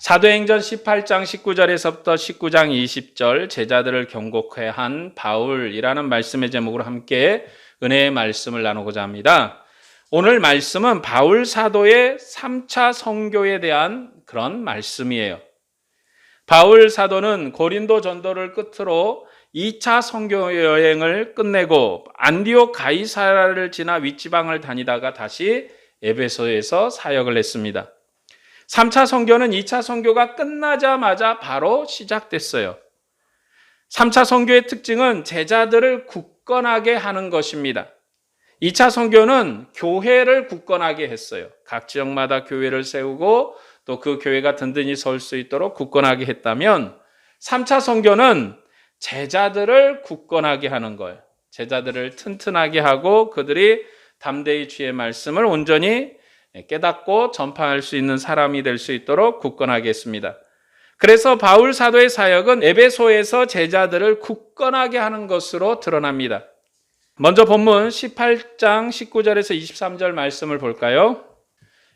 사도행전 18장 19절에서부터 19장 20절 제자들을 경고케 한 바울이라는 말씀의 제목으로 함께 은혜의 말씀을 나누고자 합니다. 오늘 말씀은 바울 사도의 3차 선교에 대한 그런 말씀이에요. 바울 사도는 고린도 전도를 끝으로 2차 선교 여행을 끝내고 안디옥 가이사라를 지나 윗지방을 다니다가 다시 에베소에서 사역을 했습니다. 3차 선교는 2차 선교가 끝나자마자 바로 시작됐어요. 3차 선교의 특징은 제자들을 굳건하게 하는 것입니다. 2차 선교는 교회를 굳건하게 했어요. 각 지역마다 교회를 세우고 또 그 교회가 든든히 설 수 있도록 굳건하게 했다면 3차 선교는 제자들을 굳건하게 하는 거예요. 제자들을 튼튼하게 하고 그들이 담대히 주의 말씀을 온전히 깨닫고 전파할 수 있는 사람이 될 수 있도록 굳건하게 했습니다. 그래서 바울 사도의 사역은 에베소에서 제자들을 굳건하게 하는 것으로 드러납니다. 먼저 본문 18장 19절에서 23절 말씀을 볼까요?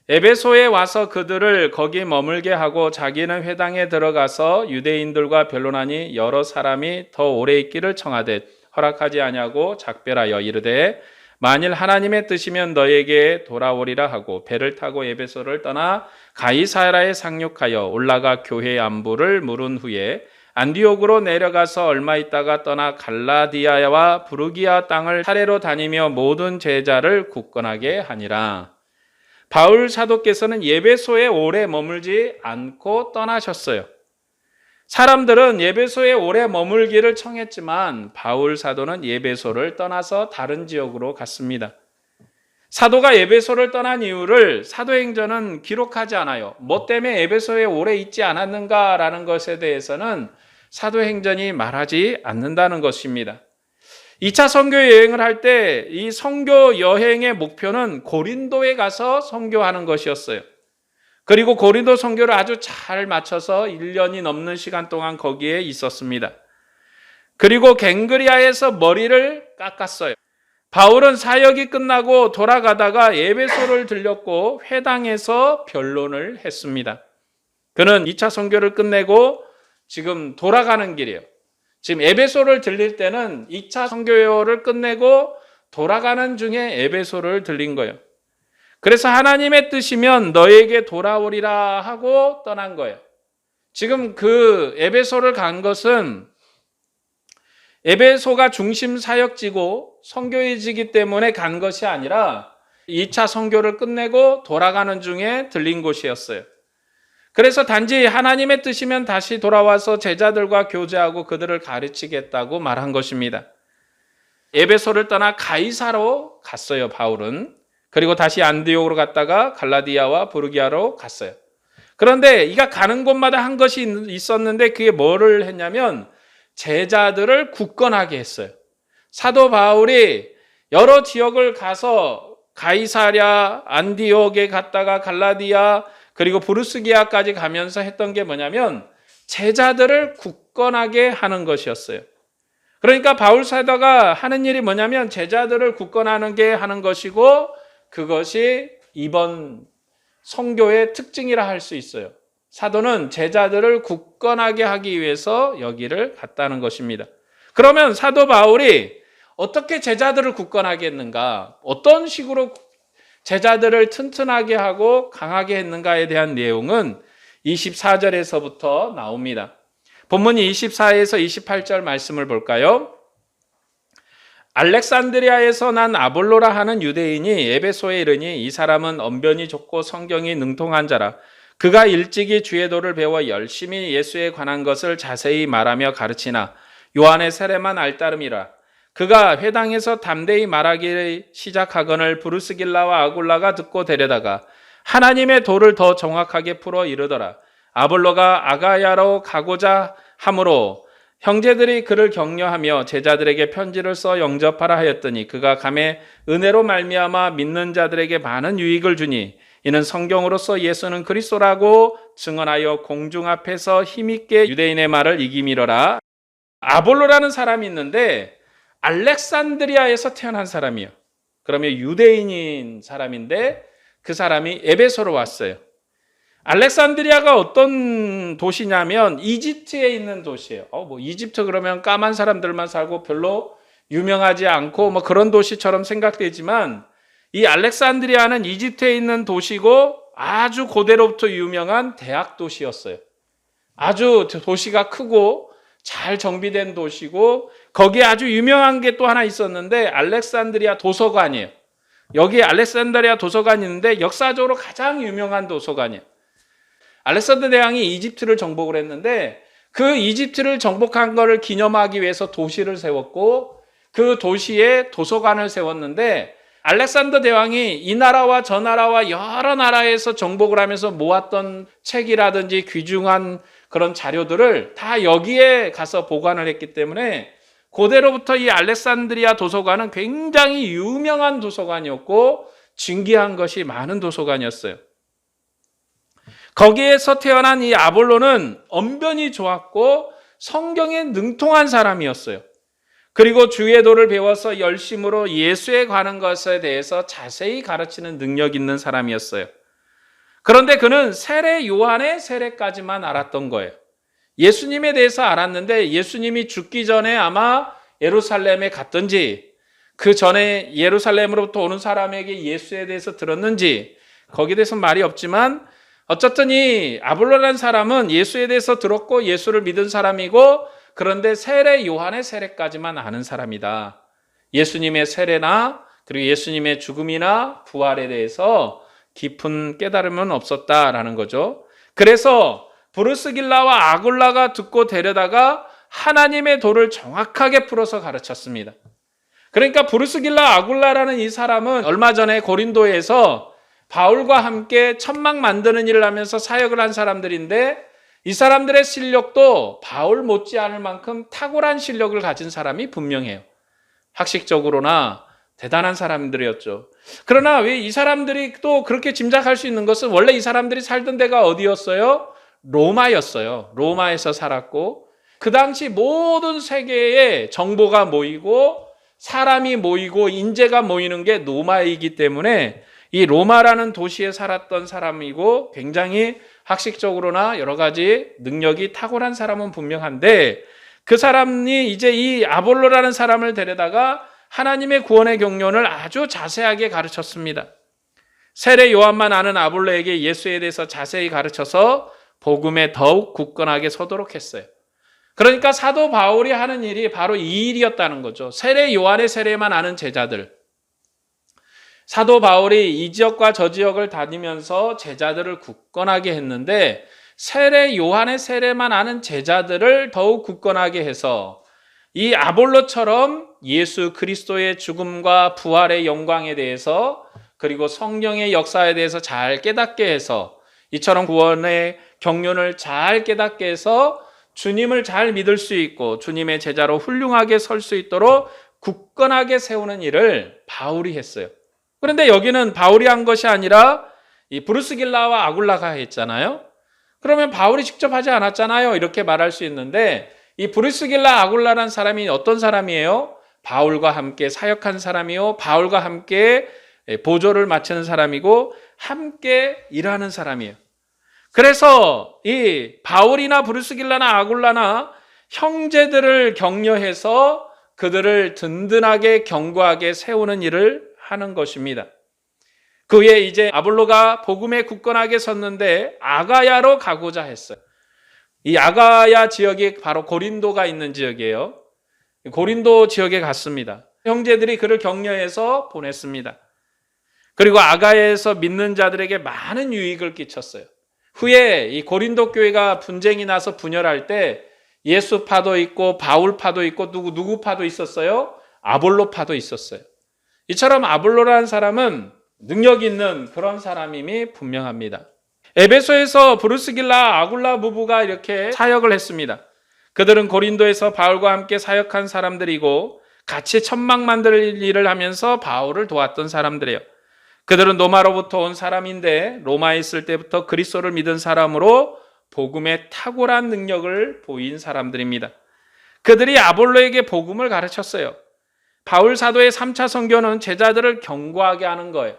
에베소에 와서 그들을 거기 머물게 하고 자기는 회당에 들어가서 유대인들과 변론하니 여러 사람이 더 오래 있기를 청하되 허락하지 아니하고 작별하여 이르되 만일 하나님의 뜻이면 너에게 돌아오리라 하고 배를 타고 에베소를 떠나 가이사라에 상륙하여 올라가 교회 안부를 물은 후에 안디옥으로 내려가서 얼마 있다가 떠나 갈라디아와 부르기아 땅을 차례로 다니며 모든 제자를 굳건하게 하니라. 바울 사도께서는 에베소에 오래 머물지 않고 떠나셨어요. 사람들은 에베소에 오래 머물기를 청했지만 바울 사도는 에베소를 떠나서 다른 지역으로 갔습니다. 사도가 에베소를 떠난 이유를 사도행전은 기록하지 않아요. 뭐 때문에 에베소에 오래 있지 않았는가라는 것에 대해서는 사도행전이 말하지 않는다는 것입니다. 2차 선교 여행을 할 때 이 선교 여행의 목표는 고린도에 가서 선교하는 것이었어요. 그리고 고린도 선교를 아주 잘 맞춰서 1년이 넘는 시간 동안 거기에 있었습니다. 그리고 갱그리아에서 머리를 깎았어요. 바울은 사역이 끝나고 돌아가다가 에베소를 들렸고 회당에서 변론을 했습니다. 그는 2차 선교를 끝내고 지금 돌아가는 길이에요. 지금 에베소를 들릴 때는 2차 선교를 끝내고 돌아가는 중에 에베소를 들린 거예요. 그래서 하나님의 뜻이면 너에게 돌아오리라 하고 떠난 거예요. 지금 그 에베소를 간 것은 에베소가 중심 사역지고 선교지이기 때문에 간 것이 아니라 2차 선교를 끝내고 돌아가는 중에 들린 곳이었어요. 그래서 단지 하나님의 뜻이면 다시 돌아와서 제자들과 교제하고 그들을 가르치겠다고 말한 것입니다. 에베소를 떠나 가이사로 갔어요, 바울은. 그리고 다시 안디옥으로 갔다가 갈라디아와 부르기아로 갔어요. 그런데 이가 가는 곳마다 한 것이 있었는데 그게 뭐를 했냐면 제자들을 굳건하게 했어요. 사도 바울이 여러 지역을 가서 가이사랴, 안디옥에 갔다가 갈라디아, 그리고 부르스기아까지 가면서 했던 게 뭐냐면 제자들을 굳건하게 하는 것이었어요. 그러니까 바울 사도가 하는 일이 뭐냐면 제자들을 굳건하는 게 하는 것이고 그것이 이번 선교의 특징이라 할 수 있어요. 사도는 제자들을 굳건하게 하기 위해서 여기를 갔다는 것입니다. 그러면 사도 바울이 어떻게 제자들을 굳건하게 했는가? 어떤 식으로 제자들을 튼튼하게 하고 강하게 했는가에 대한 내용은 24절에서부터 나옵니다. 본문이 24에서 28절 말씀을 볼까요? 알렉산드리아에서 난 아볼로라 하는 유대인이 에베소에 이르니 이 사람은 언변이 좁고 성경이 능통한 자라. 그가 일찍이 주의 도를 배워 열심히 예수에 관한 것을 자세히 말하며 가르치나 요한의 세례만 알따름이라. 그가 회당에서 담대히 말하기 시작하거늘 부르스길라와 아굴라가 듣고 데려다가 하나님의 도를 더 정확하게 풀어 이르더라. 아볼로가 아가야로 가고자 하므로 형제들이 그를 격려하며 제자들에게 편지를 써 영접하라 하였더니 그가 감에 은혜로 말미암아 믿는 자들에게 많은 유익을 주니 이는 성경으로서 예수는 그리스도라고 증언하여 공중 앞에서 힘있게 유대인의 말을 이기미러라. 아볼로라는 사람이 있는데 알렉산드리아에서 태어난 사람이에요. 그러면 유대인인 사람인데 그 사람이 에베소로 왔어요. 알렉산드리아가 어떤 도시냐면 이집트에 있는 도시예요. 이집트 그러면 까만 사람들만 살고 별로 유명하지 않고 그런 도시처럼 생각되지만 이 알렉산드리아는 이집트에 있는 도시고 아주 고대로부터 유명한 대학 도시였어요. 아주 도시가 크고 잘 정비된 도시고 거기에 아주 유명한 게 또 하나 있었는데 알렉산드리아 도서관이에요. 여기 알렉산드리아 도서관이 있는데 역사적으로 가장 유명한 도서관이에요. 알렉산더 대왕이 이집트를 정복을 했는데 그 이집트를 정복한 것을 기념하기 위해서 도시를 세웠고 그 도시에 도서관을 세웠는데 알렉산더 대왕이 이 나라와 저 나라와 여러 나라에서 정복을 하면서 모았던 책이라든지 귀중한 그런 자료들을 다 여기에 가서 보관을 했기 때문에 고대로부터 이 알렉산드리아 도서관은 굉장히 유명한 도서관이었고 진귀한 것이 많은 도서관이었어요. 거기에서 태어난 이 아볼로는 언변이 좋았고 성경에 능통한 사람이었어요. 그리고 주의 도를 배워서 열심으로 예수에 관한 것에 대해서 자세히 가르치는 능력 있는 사람이었어요. 그런데 그는 세례 요한의 세례까지만 알았던 거예요. 예수님에 대해서 알았는데 예수님이 죽기 전에 아마 예루살렘에 갔든지 그 전에 예루살렘으로부터 오는 사람에게 예수에 대해서 들었는지 거기에 대해서 말이 없지만 어쨌든 이 아볼로라는 사람은 예수에 대해서 들었고 예수를 믿은 사람이고 그런데 세례 요한의 세례까지만 아는 사람이다. 예수님의 세례나 그리고 예수님의 죽음이나 부활에 대해서 깊은 깨달음은 없었다라는 거죠. 그래서 브루스길라와 아굴라가 듣고 데려다가 하나님의 도를 정확하게 풀어서 가르쳤습니다. 그러니까 브루스길라 아굴라라는 이 사람은 얼마 전에 고린도에서 바울과 함께 천막 만드는 일을 하면서 사역을 한 사람들인데 이 사람들의 실력도 바울 못지않을 만큼 탁월한 실력을 가진 사람이 분명해요. 학식적으로나 대단한 사람들이었죠. 그러나 왜 이 사람들이 또 그렇게 짐작할 수 있는 것은 원래 이 사람들이 살던 데가 어디였어요? 로마였어요. 로마에서 살았고 그 당시 모든 세계에 정보가 모이고 사람이 모이고 인재가 모이는 게 로마이기 때문에 이 로마라는 도시에 살았던 사람이고 굉장히 학식적으로나 여러 가지 능력이 탁월한 사람은 분명한데 그 사람이 이제 이 아볼로라는 사람을 데려다가 하나님의 구원의 경륜을 아주 자세하게 가르쳤습니다. 세례 요한만 아는 아볼로에게 예수에 대해서 자세히 가르쳐서 복음에 더욱 굳건하게 서도록 했어요. 그러니까 사도 바울이 하는 일이 바로 이 일이었다는 거죠. 세례 요한의 세례만 아는 제자들. 사도 바울이 이 지역과 저 지역을 다니면서 제자들을 굳건하게 했는데 세례 요한의 세례만 아는 제자들을 더욱 굳건하게 해서 이 아볼로처럼 예수 그리스도의 죽음과 부활의 영광에 대해서 그리고 성령의 역사에 대해서 잘 깨닫게 해서 이처럼 구원의 경륜을 잘 깨닫게 해서 주님을 잘 믿을 수 있고 주님의 제자로 훌륭하게 설 수 있도록 굳건하게 세우는 일을 바울이 했어요. 그런데 여기는 바울이 한 것이 아니라 이 브루스길라와 아굴라가 했잖아요. 그러면 바울이 직접 하지 않았잖아요. 이렇게 말할 수 있는데 이 브루스길라 아굴라라는 사람이 어떤 사람이에요? 바울과 함께 사역한 사람이요. 바울과 함께 보조를 맡는 사람이고 함께 일하는 사람이에요. 그래서 이 바울이나 브루스길라나 아굴라나 형제들을 격려해서 그들을 든든하게 견고하게 세우는 일을 하는 것입니다. 그 후에 이제 아볼로가 복음에 굳건하게 섰는데 아가야로 가고자 했어요. 이 아가야 지역이 바로 고린도가 있는 지역이에요. 고린도 지역에 갔습니다. 형제들이 그를 격려해서 보냈습니다. 그리고 아가야에서 믿는 자들에게 많은 유익을 끼쳤어요. 후에 이 고린도 교회가 분쟁이 나서 분열할 때 예수파도 있고 바울파도 있고 누구파도 있었어요? 아볼로파도 있었어요. 이처럼 아볼로라는 사람은 능력 있는 그런 사람임이 분명합니다. 에베소에서 브루스길라 아굴라 부부가 이렇게 사역을 했습니다. 그들은 고린도에서 바울과 함께 사역한 사람들이고 같이 천막 만들 일을 하면서 바울을 도왔던 사람들이에요. 그들은 로마로부터 온 사람인데 로마에 있을 때부터 그리스도를 믿은 사람으로 복음의 탁월한 능력을 보인 사람들입니다. 그들이 아볼로에게 복음을 가르쳤어요. 바울 사도의 3차 선교는 제자들을 견고하게 하는 거예요.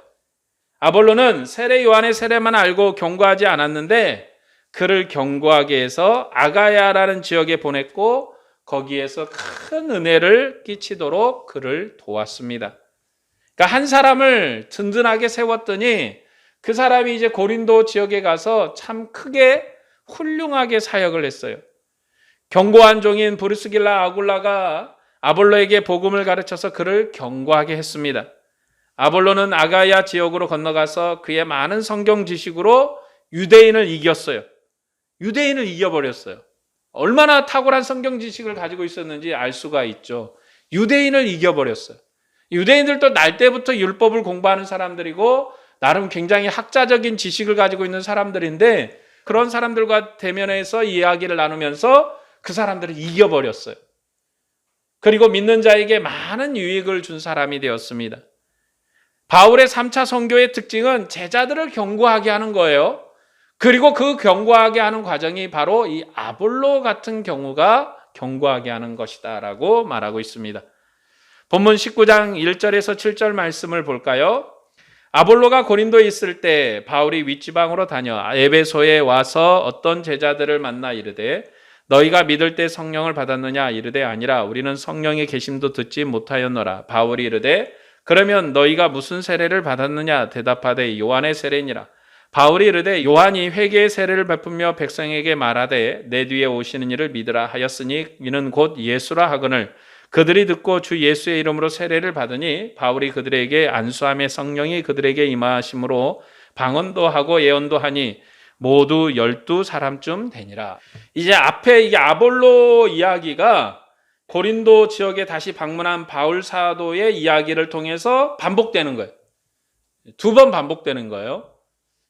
아볼로는 세례 요한의 세례만 알고 경고하지 않았는데 그를 경고하게 해서 아가야라는 지역에 보냈고 거기에서 큰 은혜를 끼치도록 그를 도왔습니다. 그러니까 한 사람을 든든하게 세웠더니 그 사람이 이제 고린도 지역에 가서 참 크게 훌륭하게 사역을 했어요. 경고한 종인 브리스길라 아굴라가 아볼로에게 복음을 가르쳐서 그를 경고하게 했습니다. 아볼로는 아가야 지역으로 건너가서 그의 많은 성경 지식으로 유대인을 이겼어요. 유대인을 이겨버렸어요. 얼마나 탁월한 성경 지식을 가지고 있었는지 알 수가 있죠. 유대인을 이겨버렸어요. 유대인들도 날 때부터 율법을 공부하는 사람들이고 나름 굉장히 학자적인 지식을 가지고 있는 사람들인데 그런 사람들과 대면해서 이야기를 나누면서 그 사람들을 이겨버렸어요. 그리고 믿는 자에게 많은 유익을 준 사람이 되었습니다. 바울의 3차 선교의 특징은 제자들을 경고하게 하는 거예요. 그리고 그 경고하게 하는 과정이 바로 이 아볼로 같은 경우가 경고하게 하는 것이다 라고 말하고 있습니다. 본문 19장 1절에서 7절 말씀을 볼까요? 아볼로가 고린도에 있을 때 바울이 윗지방으로 다녀 에베소에 와서 어떤 제자들을 만나 이르되 너희가 믿을 때 성령을 받았느냐 이르되 아니라 우리는 성령의 계심도 듣지 못하였노라. 바울이 이르되 그러면 너희가 무슨 세례를 받았느냐 대답하되 요한의 세례니라. 바울이 이르되 요한이 회개의 세례를 베풀며 백성에게 말하되 내 뒤에 오시는 이를 믿으라 하였으니 이는 곧 예수라 하거늘 그들이 듣고 주 예수의 이름으로 세례를 받으니 바울이 그들에게 안수함의 성령이 그들에게 임하심으로 방언도 하고 예언도 하니 모두 12사람쯤 되니라. 이제 앞에 이 아볼로 이야기가 고린도 지역에 다시 방문한 바울 사도의 이야기를 통해서 반복되는 거예요. 2번 반복되는 거예요.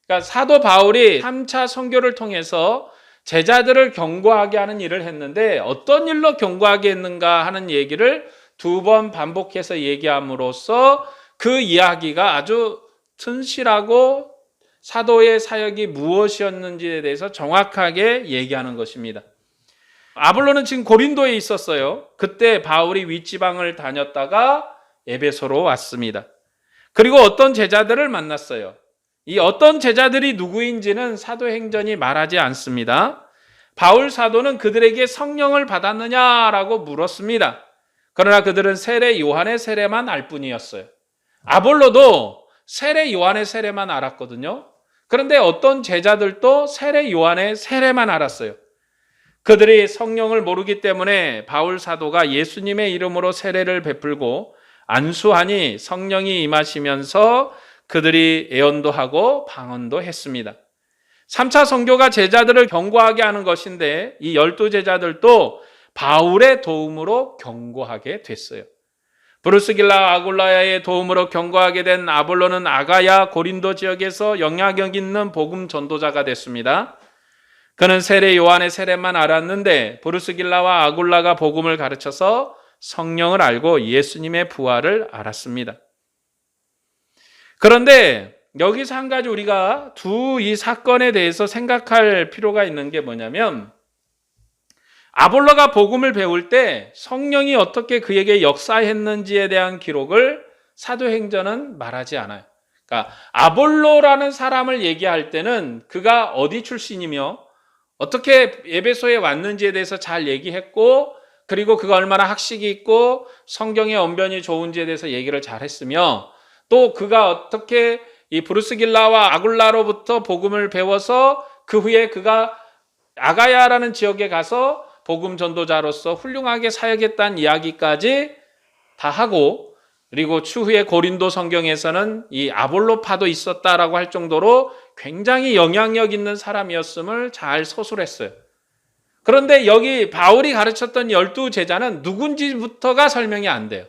그러니까 사도 바울이 3차 선교를 통해서 제자들을 경고하게 하는 일을 했는데 어떤 일로 경고하게 했는가 하는 얘기를 2번 반복해서 얘기함으로써 그 이야기가 아주 튼실하고 사도의 사역이 무엇이었는지에 대해서 정확하게 얘기하는 것입니다. 아볼로는 지금 고린도에 있었어요. 그때 바울이 윗지방을 다녔다가 에베소로 왔습니다. 그리고 어떤 제자들을 만났어요. 이 어떤 제자들이 누구인지는 사도행전이 말하지 않습니다. 바울 사도는 그들에게 성령을 받았느냐라고 물었습니다. 그러나 그들은 세례 요한의 세례만 알 뿐이었어요. 아볼로도 세례 요한의 세례만 알았거든요. 그런데 어떤 제자들도 세례 요한의 세례만 알았어요. 그들이 성령을 모르기 때문에 바울 사도가 예수님의 이름으로 세례를 베풀고 안수하니 성령이 임하시면서 그들이 예언도 하고 방언도 했습니다. 3차 선교가 제자들을 경고하게 하는 것인데 이 12제자들도 바울의 도움으로 경고하게 됐어요. 브루스길라 아굴라야의 도움으로 경고하게 된 아볼로는 아가야 고린도 지역에서 영향력 있는 복음 전도자가 됐습니다. 그는 세례 요한의 세례만 알았는데 브루스길라와 아굴라가 복음을 가르쳐서 성령을 알고 예수님의 부활을 알았습니다. 그런데 여기서 한 가지 우리가 이 사건에 대해서 생각할 필요가 있는 게 뭐냐면 아볼로가 복음을 배울 때 성령이 어떻게 그에게 역사했는지에 대한 기록을 사도행전은 말하지 않아요. 그러니까 아볼로라는 사람을 얘기할 때는 그가 어디 출신이며 어떻게 에베소에 왔는지에 대해서 잘 얘기했고 그리고 그가 얼마나 학식이 있고 성경의 언변이 좋은지에 대해서 얘기를 잘 했으며 또 그가 어떻게 이 브루스길라와 아굴라로부터 복음을 배워서 그 후에 그가 아가야라는 지역에 가서 복음 전도자로서 훌륭하게 사역했다는 이야기까지 다 하고 그리고 추후에 고린도 성경에서는 이 아볼로파도 있었다라고 할 정도로 굉장히 영향력 있는 사람이었음을 잘 서술했어요. 그런데 여기 바울이 가르쳤던 12제자는 누군지부터가 설명이 안 돼요.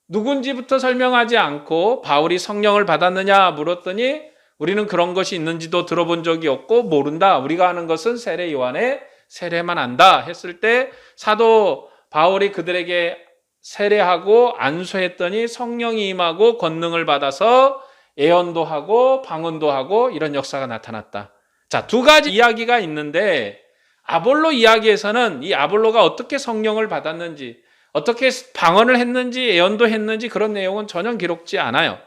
누군지부터 설명하지 않고 바울이 성령을 받았느냐 물었더니 우리는 그런 것이 있는지도 들어본 적이 없고 모른다. 우리가 아는 것은 세례 요한의 세례만 안다 했을 때 사도 바울이 그들에게 세례하고 안수했더니 성령이 임하고 권능을 받아서 예언도 하고 방언도 하고 이런 역사가 나타났다. 자, 2가지 이야기가 있는데 아볼로 이야기에서는 이 아볼로가 어떻게 성령을 받았는지 어떻게 방언을 했는지 예언도 했는지 그런 내용은 전혀 기록지 않아요.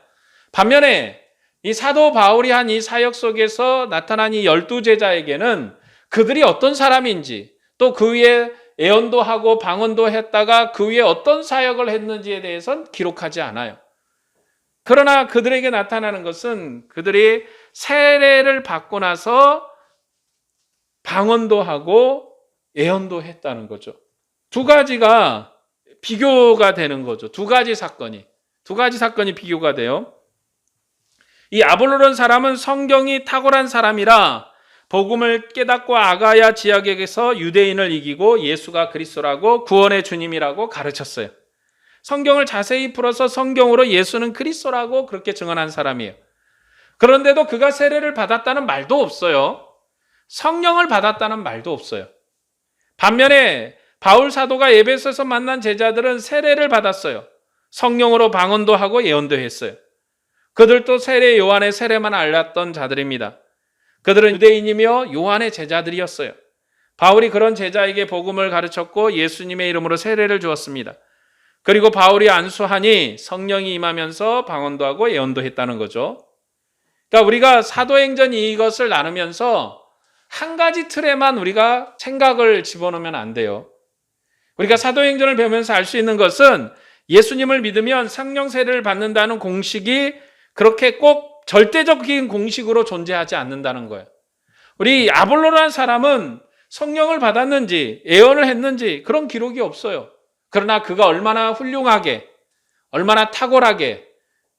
반면에 이 사도 바울이 한 이 사역 속에서 나타난 이 12제자에게는 그들이 어떤 사람인지, 또 그 위에 애언도 하고 방언도 했다가 그 위에 어떤 사역을 했는지에 대해서는 기록하지 않아요. 그러나 그들에게 나타나는 것은 그들이 세례를 받고 나서 방언도 하고 애언도 했다는 거죠. 두 가지가 비교가 되는 거죠. 두 가지 사건이 비교가 돼요. 이 아볼로라는 사람은 성경이 탁월한 사람이라 복음을 깨닫고 아가야 지역에서 유대인을 이기고 예수가 그리스도라고 구원의 주님이라고 가르쳤어요. 성경을 자세히 풀어서 성경으로 예수는 그리스도라고 그렇게 증언한 사람이에요. 그런데도 그가 세례를 받았다는 말도 없어요. 성령을 받았다는 말도 없어요. 반면에 바울 사도가 에베소에서 만난 제자들은 세례를 받았어요. 성령으로 방언도 하고 예언도 했어요. 그들도 세례 요한의 세례만 알았던 자들입니다. 그들은 유대인이며 요한의 제자들이었어요. 바울이 그런 제자에게 복음을 가르쳤고 예수님의 이름으로 세례를 주었습니다. 그리고 바울이 안수하니 성령이 임하면서 방언도 하고 예언도 했다는 거죠. 그러니까 우리가 사도행전 이것을 나누면서 한 가지 틀에만 우리가 생각을 집어넣으면 안 돼요. 우리가 사도행전을 배우면서 알 수 있는 것은 예수님을 믿으면 성령 세례를 받는다는 공식이 그렇게 꼭 절대적인 공식으로 존재하지 않는다는 거예요. 우리 아볼로라는 사람은 성령을 받았는지 예언을 했는지 그런 기록이 없어요. 그러나 그가 얼마나 훌륭하게, 얼마나 탁월하게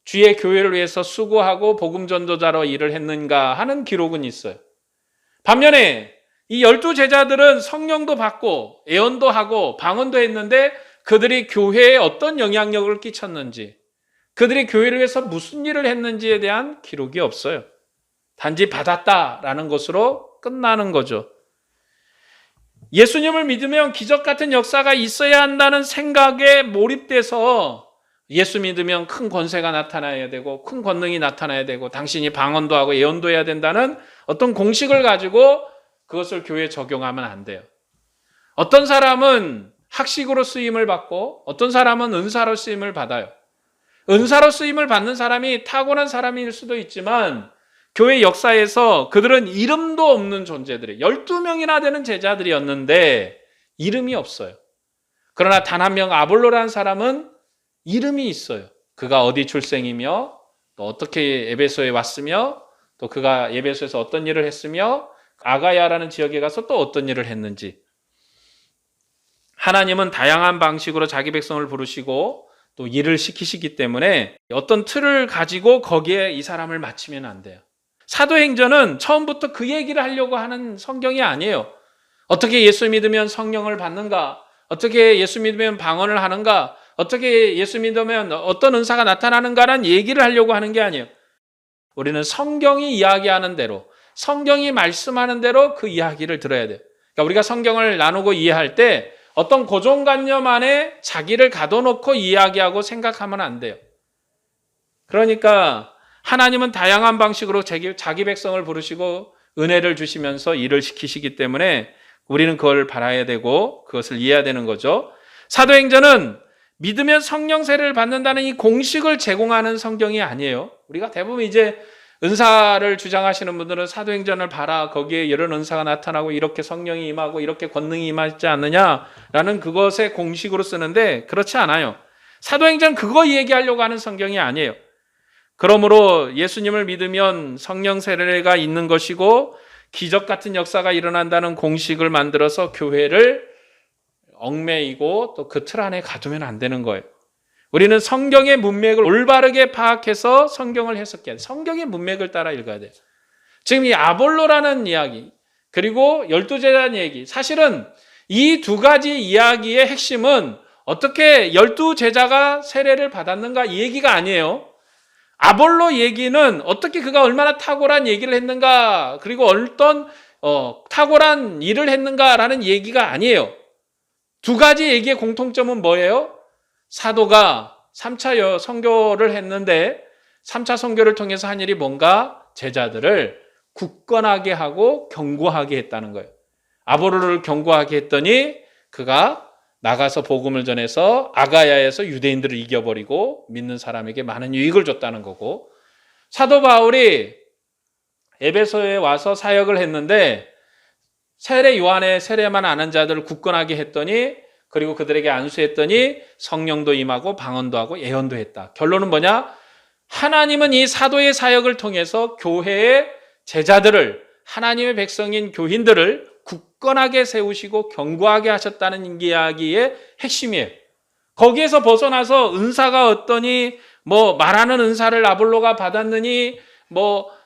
주의 교회를 위해서 수고하고 복음 전도자로 일을 했는가 하는 기록은 있어요. 반면에 이 12제자들은 성령도 받고 예언도 하고 방언도 했는데 그들이 교회에 어떤 영향력을 끼쳤는지, 그들이 교회를 위해서 무슨 일을 했는지에 대한 기록이 없어요. 단지 받았다라는 것으로 끝나는 거죠. 예수님을 믿으면 기적 같은 역사가 있어야 한다는 생각에 몰입돼서 예수 믿으면 큰 권세가 나타나야 되고 큰 권능이 나타나야 되고 당신이 방언도 하고 예언도 해야 된다는 어떤 공식을 가지고 그것을 교회에 적용하면 안 돼요. 어떤 사람은 학식으로 쓰임을 받고 어떤 사람은 은사로 쓰임을 받아요. 은사로 쓰임을 받는 사람이 탁월한 사람일 수도 있지만 교회 역사에서 그들은 이름도 없는 존재들이 12명이나 되는 제자들이었는데 이름이 없어요. 그러나 단 한 명 아볼로라는 사람은 이름이 있어요. 그가 어디 출생이며 또 어떻게 에베소에 왔으며 또 그가 에베소에서 어떤 일을 했으며 아가야라는 지역에 가서 또 어떤 일을 했는지. 하나님은 다양한 방식으로 자기 백성을 부르시고 또 일을 시키시기 때문에 어떤 틀을 가지고 거기에 이 사람을 맞추면 안 돼요. 사도행전은 처음부터 그 얘기를 하려고 하는 성경이 아니에요. 어떻게 예수 믿으면 성령을 받는가? 어떻게 예수 믿으면 방언을 하는가? 어떻게 예수 믿으면 어떤 은사가 나타나는가라는 얘기를 하려고 하는 게 아니에요. 우리는 성경이 이야기하는 대로, 성경이 말씀하는 대로 그 이야기를 들어야 돼요. 그러니까 우리가 성경을 나누고 이해할 때 어떤 고정관념 안에 자기를 가둬놓고 이야기하고 생각하면 안 돼요. 그러니까 하나님은 다양한 방식으로 자기 백성을 부르시고 은혜를 주시면서 일을 시키시기 때문에 우리는 그걸 바라야 되고 그것을 이해해야 되는 거죠. 사도행전은 믿으면 성령 세례를 받는다는 이 공식을 제공하는 성경이 아니에요. 우리가 대부분 이제 은사를 주장하시는 분들은 사도행전을 봐라. 거기에 이런 은사가 나타나고 이렇게 성령이 임하고 이렇게 권능이 임하지 않느냐라는 그것의 공식으로 쓰는데 그렇지 않아요. 사도행전 그거 얘기하려고 하는 성경이 아니에요. 그러므로 예수님을 믿으면 성령 세례가 있는 것이고 기적 같은 역사가 일어난다는 공식을 만들어서 교회를 얽매이고 또 그 틀 안에 가두면 안 되는 거예요. 우리는 성경의 문맥을 올바르게 파악해서 성경을 해석해야 돼요. 성경의 문맥을 따라 읽어야 돼요. 지금 이 아볼로라는 이야기 그리고 12제자라는 얘기, 사실은 이 두 가지 이야기의 핵심은 어떻게 12제자가 세례를 받았는가 이 얘기가 아니에요. 아볼로 얘기는 어떻게 그가 얼마나 탁월한 얘기를 했는가 그리고 어떤 탁월한 일을 했는가라는 얘기가 아니에요. 두 가지 얘기의 공통점은 뭐예요? 사도가 3차 선교를 했는데 3차 선교를 통해서 한 일이 뭔가 제자들을 굳건하게 하고 견고하게 했다는 거예요. 아볼로를 견고하게 했더니 그가 나가서 복음을 전해서 아가야에서 유대인들을 이겨버리고 믿는 사람에게 많은 유익을 줬다는 거고, 사도 바울이 에베소에 와서 사역을 했는데 세례 요한의 세례만 아는 자들을 굳건하게 했더니, 그리고 그들에게 안수했더니 성령도 임하고 방언도 하고 예언도 했다. 결론은 뭐냐? 하나님은 이 사도의 사역을 통해서 교회의 제자들을, 하나님의 백성인 교인들을 굳건하게 세우시고 견고하게 하셨다는 이야기의 핵심이에요. 거기에서 벗어나서 은사가 어떠니, 말하는 은사를 아볼로가 받았느니,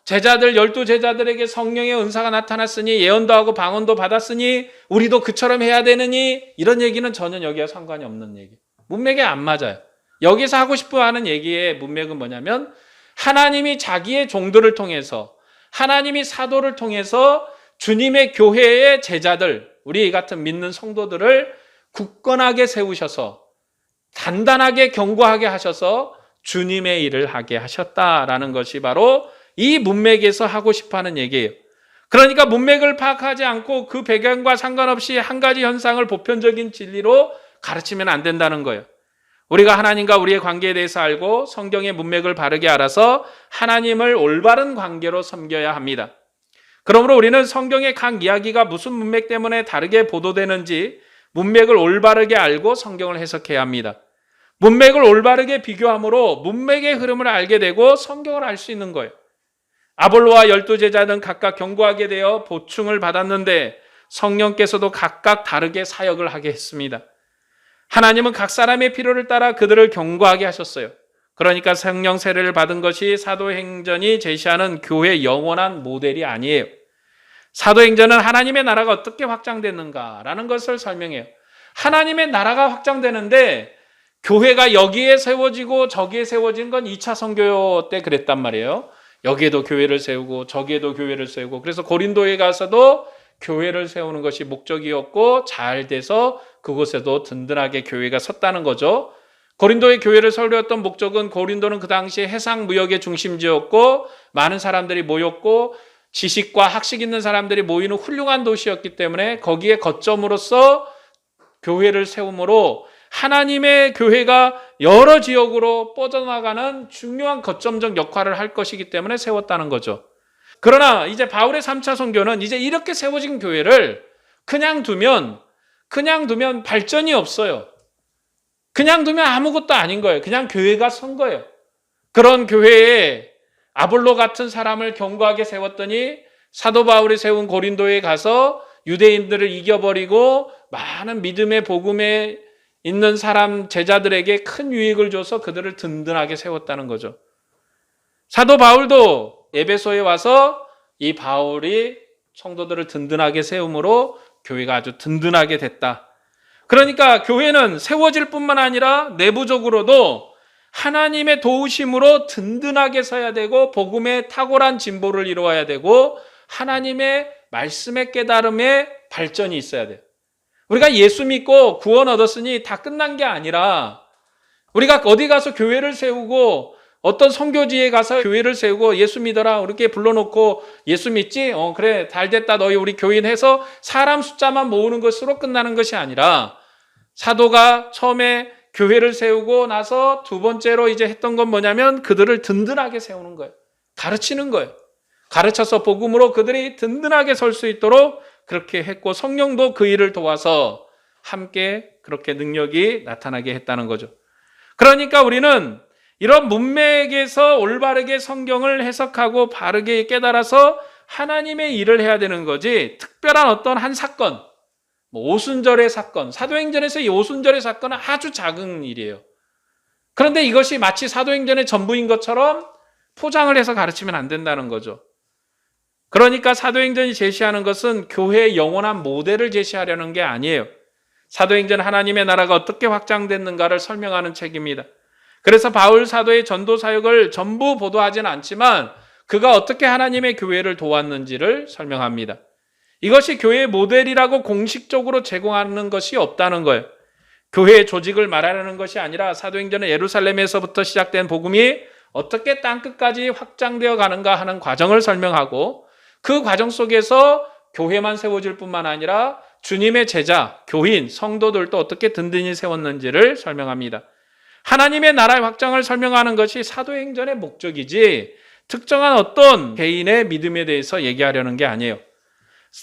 제자들 12제자들에게 성령의 은사가 나타났으니 예언도 하고 방언도 받았으니 우리도 그처럼 해야 되느니, 이런 얘기는 전혀 여기와 상관이 없는 얘기. 문맥에 안 맞아요. 여기서 하고 싶어 하는 얘기의 문맥은 뭐냐면, 하나님이 자기의 종들을 통해서, 하나님이 사도를 통해서 주님의 교회의 제자들, 우리 같은 믿는 성도들을 굳건하게 세우셔서 단단하게 견고하게 하셔서 주님의 일을 하게 하셨다라는 것이 바로 이 문맥에서 하고 싶어하는 얘기예요. 그러니까 문맥을 파악하지 않고 그 배경과 상관없이 한 가지 현상을 보편적인 진리로 가르치면 안 된다는 거예요. 우리가 하나님과 우리의 관계에 대해서 알고 성경의 문맥을 바르게 알아서 하나님을 올바른 관계로 섬겨야 합니다. 그러므로 우리는 성경의 각 이야기가 무슨 문맥 때문에 다르게 보도되는지 문맥을 올바르게 알고 성경을 해석해야 합니다. 문맥을 올바르게 비교함으로 문맥의 흐름을 알게 되고 성경을 알 수 있는 거예요. 아볼로와 12제자는 각각 견고하게 되어 보충을 받았는데 성령께서도 각각 다르게 사역을 하게 했습니다. 하나님은 각 사람의 필요를 따라 그들을 견고하게 하셨어요. 그러니까 성령 세례를 받은 것이 사도행전이 제시하는 교회의 영원한 모델이 아니에요. 사도행전은 하나님의 나라가 어떻게 확장됐는가라는 것을 설명해요. 하나님의 나라가 확장되는데 교회가 여기에 세워지고 저기에 세워진 건 2차 선교 때 그랬단 말이에요. 여기에도 교회를 세우고 저기에도 교회를 세우고, 그래서 고린도에 가서도 교회를 세우는 것이 목적이었고 잘 돼서 그곳에도 든든하게 교회가 섰다는 거죠. 고린도의 교회를 세우려던 목적은, 고린도는 그 당시에 해상 무역의 중심지였고 많은 사람들이 모였고 지식과 학식 있는 사람들이 모이는 훌륭한 도시였기 때문에 거기에 거점으로서 교회를 세움으로 하나님의 교회가 여러 지역으로 뻗어나가는 중요한 거점적 역할을 할 것이기 때문에 세웠다는 거죠. 그러나 이제 바울의 3차 선교는 이제 이렇게 세워진 교회를 그냥 두면 발전이 없어요. 그냥 두면 아무것도 아닌 거예요. 그냥 교회가 선 거예요. 그런 교회에 아볼로 같은 사람을 견고하게 세웠더니 사도 바울이 세운 고린도에 가서 유대인들을 이겨버리고 많은 믿음의 복음에 있는 사람 제자들에게 큰 유익을 줘서 그들을 든든하게 세웠다는 거죠. 사도 바울도 에베소에 와서 이 바울이 성도들을 든든하게 세움으로 교회가 아주 든든하게 됐다. 그러니까 교회는 세워질 뿐만 아니라 내부적으로도 하나님의 도우심으로 든든하게 서야 되고 복음의 탁월한 진보를 이루어야 되고 하나님의 말씀의 깨달음에 발전이 있어야 돼요. 우리가 예수 믿고 구원 얻었으니 다 끝난 게 아니라 우리가 어디 가서 교회를 세우고 어떤 선교지에 가서 교회를 세우고 예수 믿어라 이렇게 불러놓고 예수 믿지? 그래 잘 됐다 너희 우리 교인 해서 사람 숫자만 모으는 것으로 끝나는 것이 아니라 사도가 처음에 교회를 세우고 나서 두 번째로 이제 했던 건 뭐냐면 그들을 든든하게 세우는 거예요. 가르치는 거예요. 가르쳐서 복음으로 그들이 든든하게 설 수 있도록 그렇게 했고 성령도 그 일을 도와서 함께 그렇게 능력이 나타나게 했다는 거죠. 그러니까 우리는 이런 문맥에서 올바르게 성경을 해석하고 바르게 깨달아서 하나님의 일을 해야 되는 거지 특별한 어떤 한 사건, 오순절의 사건, 사도행전에서 이 오순절의 사건은 아주 작은 일이에요. 그런데 이것이 마치 사도행전의 전부인 것처럼 포장을 해서 가르치면 안 된다는 거죠. 그러니까 사도행전이 제시하는 것은 교회의 영원한 모델을 제시하려는 게 아니에요. 사도행전은 하나님의 나라가 어떻게 확장됐는가를 설명하는 책입니다. 그래서 바울 사도의 전도 사역을 전부 보도하지는 않지만 그가 어떻게 하나님의 교회를 도왔는지를 설명합니다. 이것이 교회의 모델이라고 공식적으로 제공하는 것이 없다는 거예요. 교회의 조직을 말하는 것이 아니라 사도행전은 예루살렘에서부터 시작된 복음이 어떻게 땅끝까지 확장되어 가는가 하는 과정을 설명하고 그 과정 속에서 교회만 세워질 뿐만 아니라 주님의 제자, 교인, 성도들도 어떻게 든든히 세웠는지를 설명합니다. 하나님의 나라의 확장을 설명하는 것이 사도행전의 목적이지 특정한 어떤 개인의 믿음에 대해서 얘기하려는 게 아니에요.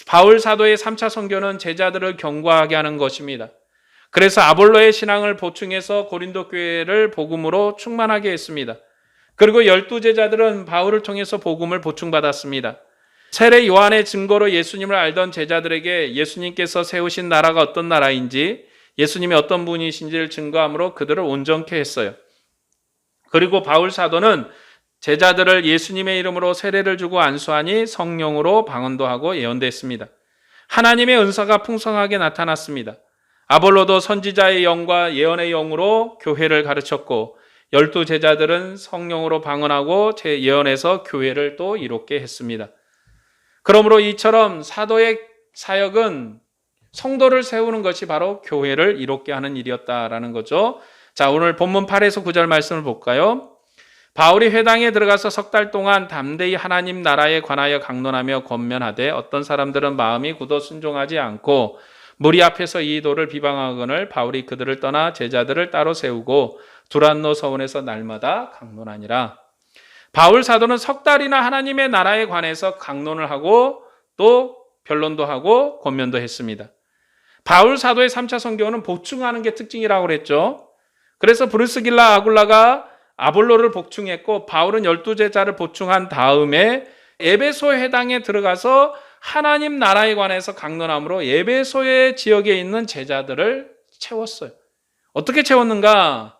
바울 사도의 3차 선교는 제자들을 견고하게 하는 것입니다. 그래서 아볼로의 신앙을 보충해서 고린도 교회를 복음으로 충만하게 했습니다. 그리고 12제자들은 바울을 통해서 복음을 보충받았습니다. 세례 요한의 증거로 예수님을 알던 제자들에게 예수님께서 세우신 나라가 어떤 나라인지, 예수님이 어떤 분이신지를 증거함으로 그들을 온전케 했어요. 그리고 바울 사도는 제자들을 예수님의 이름으로 세례를 주고 안수하니 성령으로 방언도 하고 예언도 했습니다. 하나님의 은사가 풍성하게 나타났습니다. 아볼로도 선지자의 영과 예언의 영으로 교회를 가르쳤고 12제자들은 성령으로 방언하고 예언해서 교회를 또 이롭게 했습니다. 그러므로 이처럼 사도의 사역은 성도를 세우는 것이 바로 교회를 이롭게 하는 일이었다라는 거죠. 자, 오늘 본문 8에서 9절 말씀을 볼까요? 바울이 회당에 들어가서 석 달 동안 담대히 하나님 나라에 관하여 강론하며 권면하되 어떤 사람들은 마음이 굳어 순종하지 않고 무리 앞에서 이 도를 비방하거늘 바울이 그들을 떠나 제자들을 따로 세우고 두란노 서원에서 날마다 강론하니라. 바울 사도는 석 달이나 하나님의 나라에 관해서 강론을 하고 또 변론도 하고 권면도 했습니다. 바울 사도의 3차 선교는 보충하는 게 특징이라고 그랬죠. 그래서 브루스길라 아굴라가 아볼로를 보충했고 바울은 12제자를 보충한 다음에 에베소 회당에 들어가서 하나님 나라에 관해서 강론함으로 에베소의 지역에 있는 제자들을 채웠어요. 어떻게 채웠는가?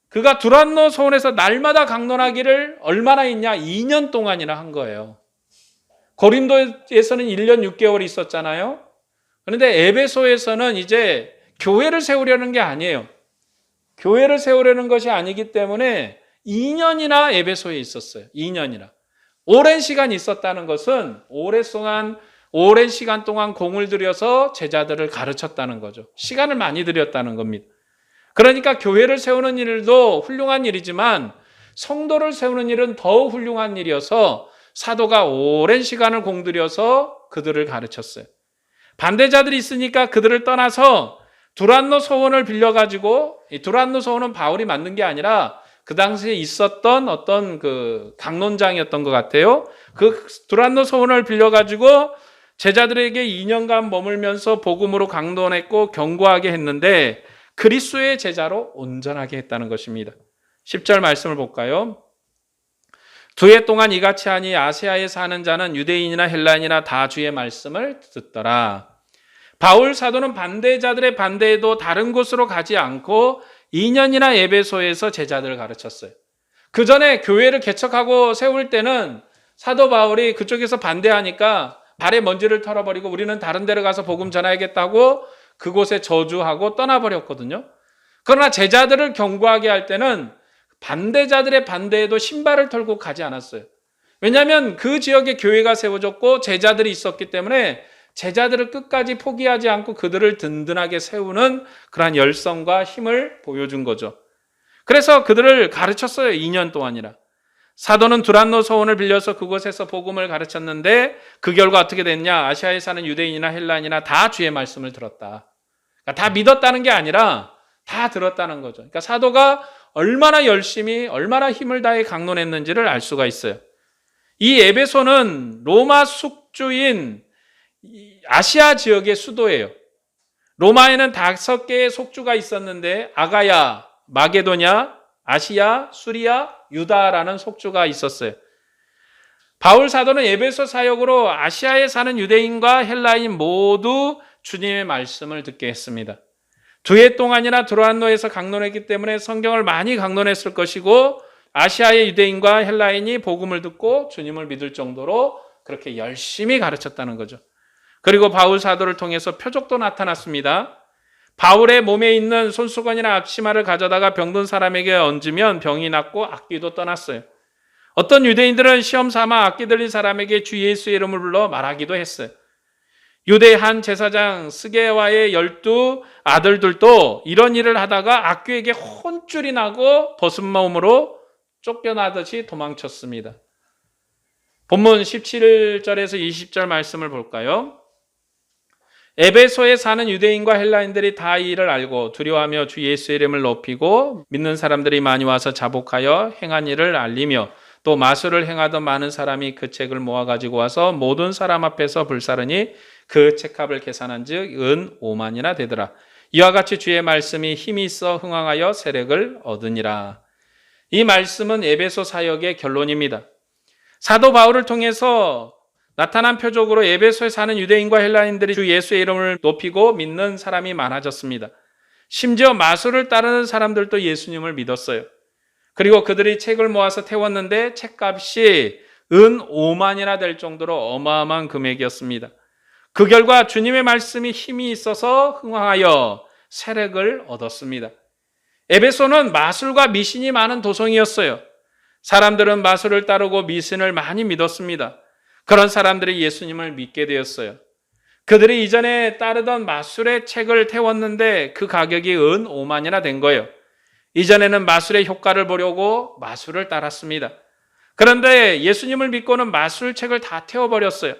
그가 두란노 소원에서 날마다 강론하기를 얼마나 했냐? 2년 동안이나 한 거예요. 고린도에서는 1년 6개월이 있었잖아요. 그런데 에베소에서는 이제 교회를 세우려는 게 아니에요. 교회를 세우려는 것이 아니기 때문에 2년이나 에베소에 있었어요. 2년이나. 오랜 시간 있었다는 것은 오랜 시간 동안 공을 들여서 제자들을 가르쳤다는 거죠. 시간을 많이 들였다는 겁니다. 그러니까 교회를 세우는 일도 훌륭한 일이지만 성도를 세우는 일은 더 훌륭한 일이어서 사도가 오랜 시간을 공들여서 그들을 가르쳤어요. 반대자들이 있으니까 그들을 떠나서 두란노 소원을 빌려가지고, 이 두란노 소원은 바울이 만든 게 아니라 그 당시에 있었던 어떤 그 강론장이었던 것 같아요. 그 두란노 소원을 빌려가지고 제자들에게 2년간 머물면서 복음으로 강론했고 견고하게 했는데 그리스도의 제자로 온전하게 했다는 것입니다. 10절 말씀을 볼까요? 2해 동안 이같이 하니 아시아에 사는 자는 유대인이나 헬라인이나 다 주의 말씀을 듣더라. 바울 사도는 반대자들의 반대에도 다른 곳으로 가지 않고 2년이나 에베소에서 제자들을 가르쳤어요. 그 전에 교회를 개척하고 세울 때는 사도 바울이 그쪽에서 반대하니까 발에 먼지를 털어버리고 우리는 다른 데로 가서 복음 전하겠다고 그곳에 저주하고 떠나버렸거든요. 그러나 제자들을 견고하게 할 때는 반대자들의 반대에도 신발을 털고 가지 않았어요. 왜냐하면 그 지역에 교회가 세워졌고 제자들이 있었기 때문에 제자들을 끝까지 포기하지 않고 그들을 든든하게 세우는 그러한 열성과 힘을 보여준 거죠. 그래서 그들을 가르쳤어요. 2년 동안이나. 사도는 두란노 소원을 빌려서 그곳에서 복음을 가르쳤는데 그 결과 어떻게 됐냐? 아시아에 사는 유대인이나 헬라인이나 다 주의 말씀을 들었다. 그러니까 다 믿었다는 게 아니라 다 들었다는 거죠. 그러니까 사도가 얼마나 열심히 얼마나 힘을 다해 강론했는지를 알 수가 있어요. 이 에베소는 로마 속주인 아시아 지역의 수도예요. 로마에는 5개의 속주가 있었는데 아가야, 마게도냐, 아시아, 수리아, 유다라는 속주가 있었어요. 바울 사도는 에베소 사역으로 아시아에 사는 유대인과 헬라인 모두 주님의 말씀을 듣게 했습니다. 2해 동안이나 두란노에서 강론했기 때문에 성경을 많이 강론했을 것이고 아시아의 유대인과 헬라인이 복음을 듣고 주님을 믿을 정도로 그렇게 열심히 가르쳤다는 거죠. 그리고 바울 사도를 통해서 표적도 나타났습니다. 바울의 몸에 있는 손수건이나 앞치마를 가져다가 병든 사람에게 얹으면 병이 낫고 악귀도 떠났어요. 어떤 유대인들은 시험 삼아 악귀 들린 사람에게 주 예수의 이름을 불러 말하기도 했어요. 유대 한 제사장 스게와의 12 아들들도 이런 일을 하다가 악귀에게 혼쭐이 나고 벗은 몸으로 쫓겨나듯이 도망쳤습니다. 본문 17절에서 20절 말씀을 볼까요? 에베소에 사는 유대인과 헬라인들이 다 이 일을 알고 두려워하며 주 예수의 이름을 높이고 믿는 사람들이 많이 와서 자복하여 행한 일을 알리며 또 마술을 행하던 많은 사람이 그 책을 모아 가지고 와서 모든 사람 앞에서 불사르니 그 책값을 계산한 즉 은 5만이나 되더라. 이와 같이 주의 말씀이 힘이 있어 흥황하여 세력을 얻으니라. 이 말씀은 에베소 사역의 결론입니다. 사도 바울을 통해서 나타난 표적으로 에베소에 사는 유대인과 헬라인들이 주 예수의 이름을 높이고 믿는 사람이 많아졌습니다. 심지어 마술을 따르는 사람들도 예수님을 믿었어요. 그리고 그들이 책을 모아서 태웠는데 책값이 은 5만이나 될 정도로 어마어마한 금액이었습니다. 그 결과 주님의 말씀이 힘이 있어서 흥황하여 세력을 얻었습니다. 에베소는 마술과 미신이 많은 도성이었어요. 사람들은 마술을 따르고 미신을 많이 믿었습니다. 그런 사람들이 예수님을 믿게 되었어요. 그들이 이전에 따르던 마술의 책을 태웠는데 그 가격이 은 5만이나 된 거예요. 이전에는 마술의 효과를 보려고 마술을 따랐습니다. 그런데 예수님을 믿고는 마술책을 다 태워버렸어요.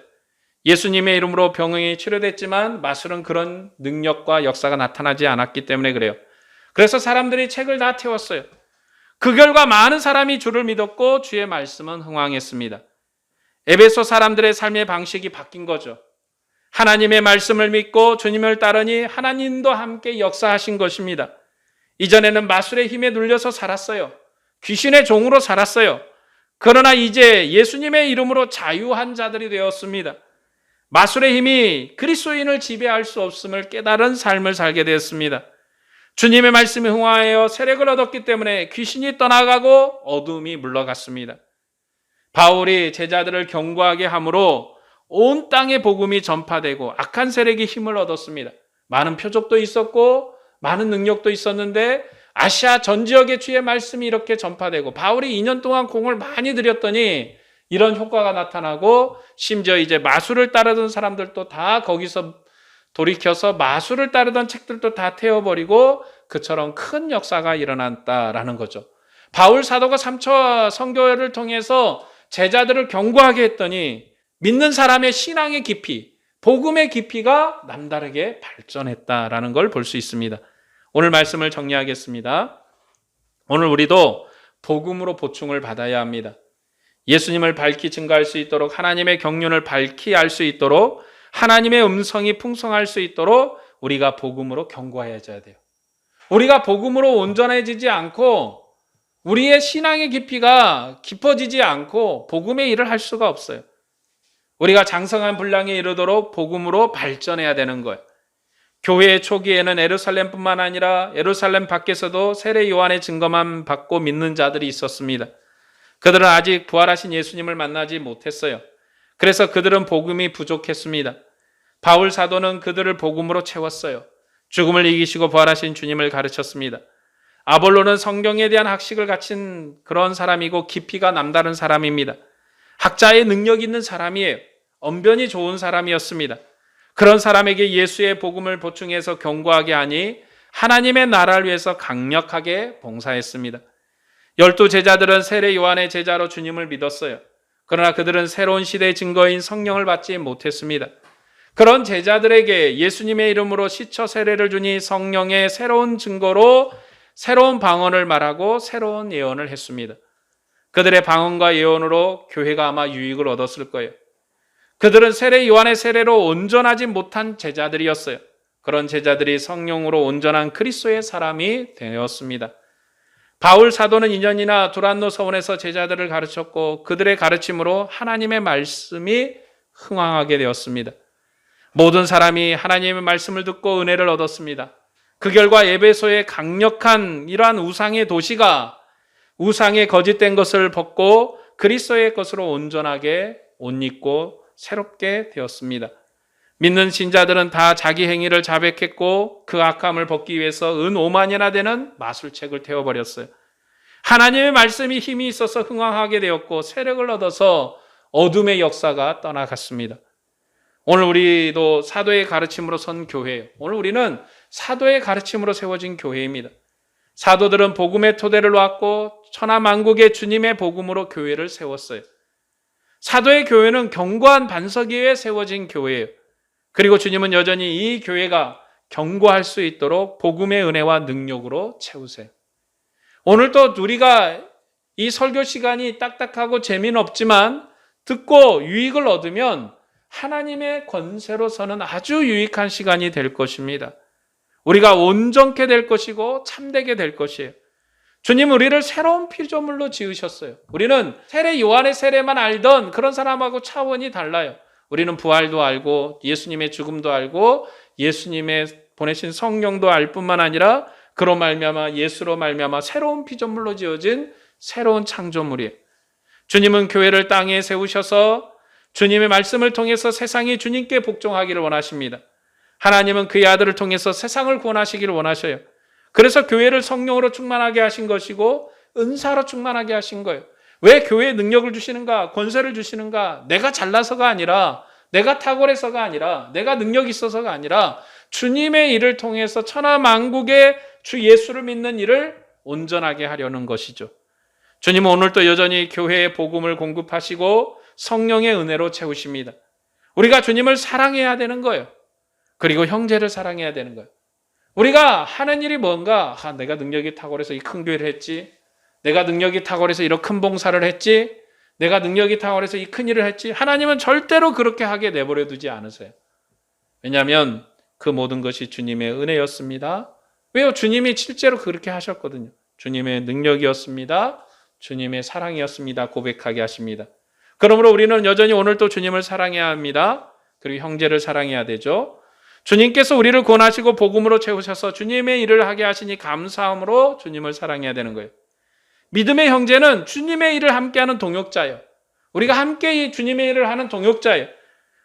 예수님의 이름으로 병이 치료됐지만 마술은 그런 능력과 역사가 나타나지 않았기 때문에 그래요. 그래서 사람들이 책을 다 태웠어요. 그 결과 많은 사람이 주를 믿었고 주의 말씀은 흥황했습니다. 에베소 사람들의 삶의 방식이 바뀐 거죠. 하나님의 말씀을 믿고 주님을 따르니 하나님도 함께 역사하신 것입니다. 이전에는 마술의 힘에 눌려서 살았어요. 귀신의 종으로 살았어요. 그러나 이제 예수님의 이름으로 자유한 자들이 되었습니다. 마술의 힘이 그리스도인을 지배할 수 없음을 깨달은 삶을 살게 되었습니다. 주님의 말씀이 흥황하여 세력을 얻었기 때문에 귀신이 떠나가고 어둠이 물러갔습니다. 바울이 제자들을 경고하게 함으로 온 땅에 복음이 전파되고 악한 세력이 힘을 얻었습니다. 많은 표적도 있었고 많은 능력도 있었는데 아시아 전 지역에 주의 말씀이 이렇게 전파되고 바울이 2년 동안 공을 많이 들였더니 이런 효과가 나타나고 심지어 이제 마술을 따르던 사람들도 다 거기서 돌이켜서 마술을 따르던 책들도 다 태워버리고 그처럼 큰 역사가 일어났다라는 거죠. 바울 사도가 3차 선교를 통해서 제자들을 경고하게 했더니 믿는 사람의 신앙의 깊이, 복음의 깊이가 남다르게 발전했다라는 걸 볼 수 있습니다. 오늘 말씀을 정리하겠습니다. 오늘 우리도 복음으로 보충을 받아야 합니다. 예수님을 밝히 증거할 수 있도록 하나님의 경륜을 밝히 알 수 있도록 하나님의 음성이 풍성할 수 있도록 우리가 복음으로 경고해야 돼요. 우리가 복음으로 온전해지지 않고 우리의 신앙의 깊이가 깊어지지 않고 복음의 일을 할 수가 없어요. 우리가 장성한 분량에 이르도록 복음으로 발전해야 되는 거예요. 교회의 초기에는 예루살렘뿐만 아니라 예루살렘 밖에서도 세례 요한의 증거만 받고 믿는 자들이 있었습니다. 그들은 아직 부활하신 예수님을 만나지 못했어요. 그래서 그들은 복음이 부족했습니다. 바울 사도는 그들을 복음으로 채웠어요. 죽음을 이기시고 부활하신 주님을 가르쳤습니다. 아볼로는 성경에 대한 학식을 갖춘 그런 사람이고 깊이가 남다른 사람입니다. 학자의 능력 있는 사람이에요. 언변이 좋은 사람이었습니다. 그런 사람에게 예수의 복음을 보충해서 경고하게 하니 하나님의 나라를 위해서 강력하게 봉사했습니다. 12 제자들은 세례 요한의 제자로 주님을 믿었어요. 그러나 그들은 새로운 시대의 증거인 성령을 받지 못했습니다. 그런 제자들에게 예수님의 이름으로 시처 세례를 주니 성령의 새로운 증거로 새로운 방언을 말하고 새로운 예언을 했습니다. 그들의 방언과 예언으로 교회가 아마 유익을 얻었을 거예요. 그들은 세례 요한의 세례로 온전하지 못한 제자들이었어요. 그런 제자들이 성령으로 온전한 그리스도의 사람이 되었습니다. 바울 사도는 2년이나 두란노 서원에서 제자들을 가르쳤고 그들의 가르침으로 하나님의 말씀이 흥황하게 되었습니다. 모든 사람이 하나님의 말씀을 듣고 은혜를 얻었습니다. 그 결과 에베소의 강력한 이러한 우상의 도시가 우상의 거짓된 것을 벗고 그리스도의 것으로 온전하게 옷 입고 새롭게 되었습니다. 믿는 신자들은 다 자기 행위를 자백했고 그 악함을 벗기 위해서 은 5만이나 되는 마술책을 태워버렸어요. 하나님의 말씀이 힘이 있어서 흥황하게 되었고 세력을 얻어서 어둠의 역사가 떠나갔습니다. 오늘 우리도 사도의 가르침으로 선 교회예요. 오늘 우리는 사도의 가르침으로 세워진 교회입니다. 사도들은 복음의 토대를 놓았고 천하만국의 주님의 복음으로 교회를 세웠어요. 사도의 교회는 견고한 반석 위에 세워진 교회예요. 그리고 주님은 여전히 이 교회가 견고할 수 있도록 복음의 은혜와 능력으로 채우세요. 오늘 또 우리가 이 설교 시간이 딱딱하고 재미는 없지만 듣고 유익을 얻으면 하나님의 권세로서는 아주 유익한 시간이 될 것입니다. 우리가 온전케 될 것이고 참되게 될 것이에요. 주님 우리를 새로운 피조물로 지으셨어요. 우리는 세례 요한의 세례만 알던 그런 사람하고 차원이 달라요. 우리는 부활도 알고 예수님의 죽음도 알고 예수님의 보내신 성령도 알 뿐만 아니라 그로 말미암아 예수로 말미암아 새로운 피조물로 지어진 새로운 창조물이에요. 주님은 교회를 땅에 세우셔서 주님의 말씀을 통해서 세상이 주님께 복종하기를 원하십니다. 하나님은 그의 아들을 통해서 세상을 구원하시기를 원하셔요. 그래서 교회를 성령으로 충만하게 하신 것이고 은사로 충만하게 하신 거예요. 왜 교회에 능력을 주시는가? 권세를 주시는가? 내가 잘나서가 아니라, 내가 탁월해서가 아니라, 내가 능력이 있어서가 아니라 주님의 일을 통해서 천하 만국의 주 예수를 믿는 일을 온전하게 하려는 것이죠. 주님은 오늘도 여전히 교회에 복음을 공급하시고 성령의 은혜로 채우십니다. 우리가 주님을 사랑해야 되는 거예요. 그리고 형제를 사랑해야 되는 거예요. 우리가 하는 일이 뭔가, 내가 능력이 탁월해서 이 큰 교회를 했지, 내가 능력이 탁월해서 이런 큰 봉사를 했지, 내가 능력이 탁월해서 이 큰 일을 했지. 하나님은 절대로 그렇게 하게 내버려 두지 않으세요. 왜냐하면 그 모든 것이 주님의 은혜였습니다. 왜요? 주님이 실제로 그렇게 하셨거든요. 주님의 능력이었습니다. 주님의 사랑이었습니다. 고백하게 하십니다. 그러므로 우리는 여전히 오늘도 주님을 사랑해야 합니다. 그리고 형제를 사랑해야 되죠. 주님께서 우리를 구원하시고 복음으로 채우셔서 주님의 일을 하게 하시니 감사함으로 주님을 사랑해야 되는 거예요. 믿음의 형제는 주님의 일을 함께하는 동역자예요. 우리가 함께 주님의 일을 하는 동역자예요.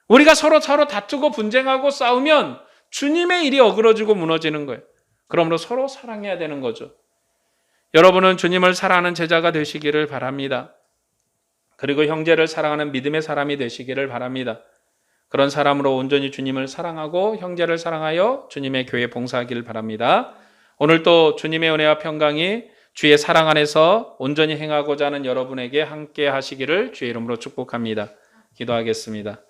우리가 서로 다투고 분쟁하고 싸우면 주님의 일이 어그러지고 무너지는 거예요. 그러므로 서로 사랑해야 되는 거죠. 여러분은 주님을 사랑하는 제자가 되시기를 바랍니다. 그리고 형제를 사랑하는 믿음의 사람이 되시기를 바랍니다. 그런 사람으로 온전히 주님을 사랑하고 형제를 사랑하여 주님의 교회에 봉사하기를 바랍니다. 오늘 또 주님의 은혜와 평강이 주의 사랑 안에서 온전히 행하고자 하는 여러분에게 함께 하시기를 주의 이름으로 축복합니다. 기도하겠습니다.